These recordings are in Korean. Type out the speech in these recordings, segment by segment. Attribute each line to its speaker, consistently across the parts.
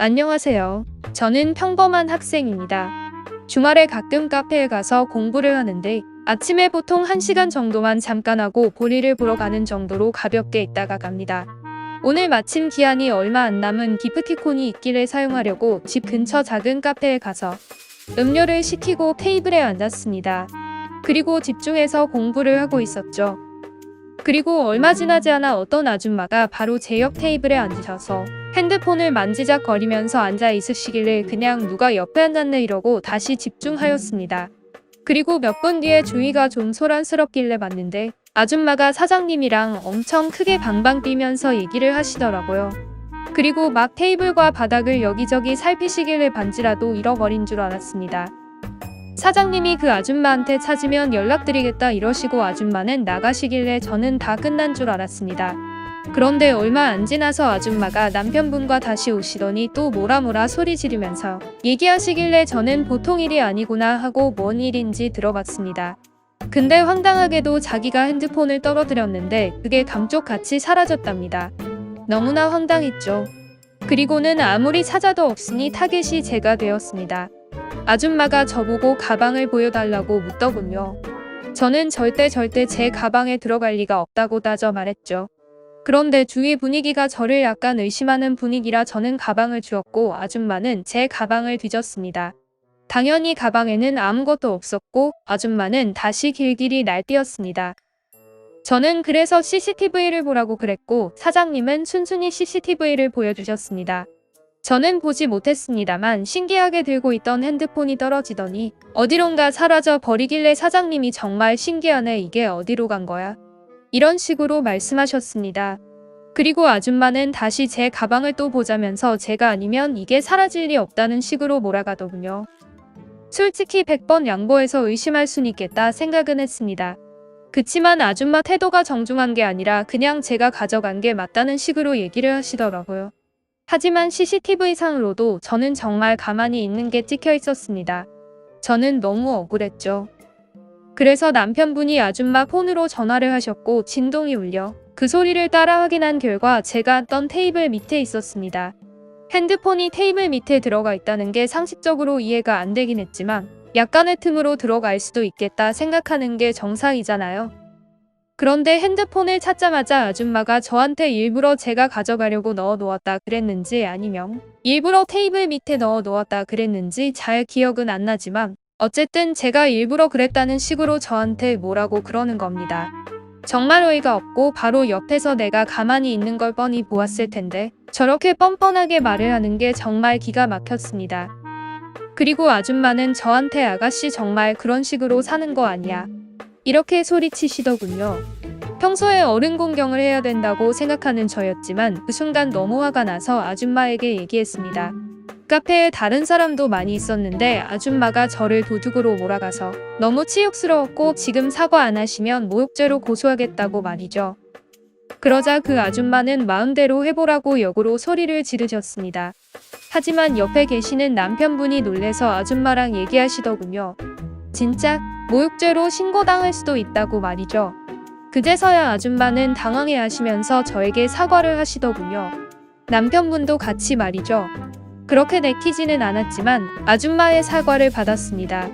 Speaker 1: 안녕하세요. 저는 평범한 학생입니다. 주말에 가끔 카페에 가서 공부를 하는데 아침에 보통 1시간 정도만 잠깐 하고 볼일을 보러 가는 정도로 가볍게 있다가 갑니다. 오늘 마침 기한이 얼마 안 남은 기프티콘이 있기를 사용하려고 집 근처 작은 카페에 가서 음료를 시키고 테이블에 앉았습니다. 그리고 집중해서 공부를 하고 있었죠. 그리고 얼마 지나지 않아 어떤 아줌마가 바로 제 옆 테이블에 앉으셔서 핸드폰을 만지작거리면서 앉아 있으시길래 그냥 누가 옆에 앉았네 이러고 다시 집중하였습니다. 그리고 몇 분 뒤에 주위가 좀 소란스럽길래 봤는데 아줌마가 사장님이랑 엄청 크게 방방 뛰면서 얘기를 하시더라고요. 그리고 막 테이블과 바닥을 여기저기 살피시길래 반지라도 잃어버린 줄 알았습니다. 사장님이 그 아줌마한테 찾으면 연락드리겠다 이러시고 아줌마는 나가시길래 저는 다 끝난 줄 알았습니다. 그런데 얼마 안 지나서 아줌마가 남편분과 다시 오시더니 또 뭐라 소리 지르면서 얘기하시길래 저는 보통 일이 아니구나 하고 뭔 일인지 들어봤습니다. 근데 황당하게도 자기가 핸드폰을 떨어뜨렸는데 그게 감쪽같이 사라졌답니다. 너무나 황당했죠. 그리고는 아무리 찾아도 없으니 타겟이 제가 되었습니다. 아줌마가 저보고 가방을 보여달라고 묻더군요. 저는 절대 제 가방에 들어갈 리가 없다고 따져 말했죠. 그런데 주위 분위기가 저를 약간 의심하는 분위기라 저는 가방을 주었고 아줌마는 제 가방을 뒤졌습니다. 당연히 가방에는 아무것도 없었고 아줌마는 다시 길길이 날뛰었습니다. 저는 그래서 CCTV를 보라고 그랬고 사장님은 순순히 CCTV를 보여주셨습니다. 저는 보지 못했습니다만 신기하게 들고 있던 핸드폰이 떨어지더니 어디론가 사라져 버리길래 사장님이 정말 신기하네 이게 어디로 간 거야? 이런 식으로 말씀하셨습니다. 그리고 아줌마는 다시 제 가방을 또 보자면서 제가 아니면 이게 사라질 리 없다는 식으로 몰아가더군요. 솔직히 100번 양보해서 의심할 순 있겠다 생각은 했습니다. 그치만 아줌마 태도가 정중한 게 아니라 그냥 제가 가져간 게 맞다는 식으로 얘기를 하시더라고요. 하지만 CCTV상으로도 저는 정말 가만히 있는 게 찍혀 있었습니다. 저는 너무 억울했죠. 그래서 남편분이 아줌마 폰으로 전화를 하셨고 진동이 울려 그 소리를 따라 확인한 결과 제가 앉던 테이블 밑에 있었습니다. 핸드폰이 테이블 밑에 들어가 있다는 게 상식적으로 이해가 안 되긴 했지만 약간의 틈으로 들어갈 수도 있겠다 생각하는 게 정상이잖아요. 그런데 핸드폰을 찾자마자 아줌마가 저한테 일부러 제가 가져가려고 넣어 놓았다 그랬는지 아니면 일부러 테이블 밑에 넣어 놓았다 그랬는지 잘 기억은 안 나지만 어쨌든 제가 일부러 그랬다는 식으로 저한테 뭐라고 그러는 겁니다. 정말 어이가 없고 바로 옆에서 내가 가만히 있는 걸 뻔히 보았을 텐데 저렇게 뻔뻔하게 말을 하는 게 정말 기가 막혔습니다. 그리고 아줌마는 저한테 아가씨 정말 그런 식으로 사는 거 아니야. 이렇게 소리치시더군요. 평소에 어른 공경을 해야 된다고 생각하는 저였지만 그 순간 너무 화가 나서 아줌마에게 얘기했습니다. 카페에 다른 사람도 많이 있었는데 아줌마가 저를 도둑으로 몰아가서 너무 치욕스러웠고 지금 사과 안 하시면 모욕죄로 고소하겠다고 말이죠. 그러자 그 아줌마는 마음대로 해보라고 역으로 소리를 지르셨습니다. 하지만 옆에 계시는 남편분이 놀래서 아줌마랑 얘기하시더군요. 진짜 모욕죄로 신고당할 수도 있다고 말이죠. 그제서야 아줌마는 당황해 하시면서 저에게 사과를 하시더군요. 남편분도 같이 말이죠. 그렇게 내키지는 않았지만 아줌마의 사과를 받았습니다.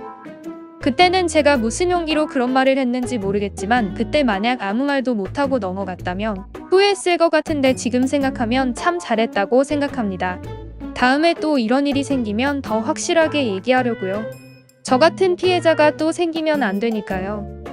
Speaker 1: 그때는 제가 무슨 용기로 그런 말을 했는지 모르겠지만 그때 만약 아무 말도 못하고 넘어갔다면 후회했을 것 같은데 지금 생각하면 참 잘했다고 생각합니다. 다음에 또 이런 일이 생기면 더 확실하게 얘기하려고요. 저 같은 피해자가 또 생기면 안 되니까요.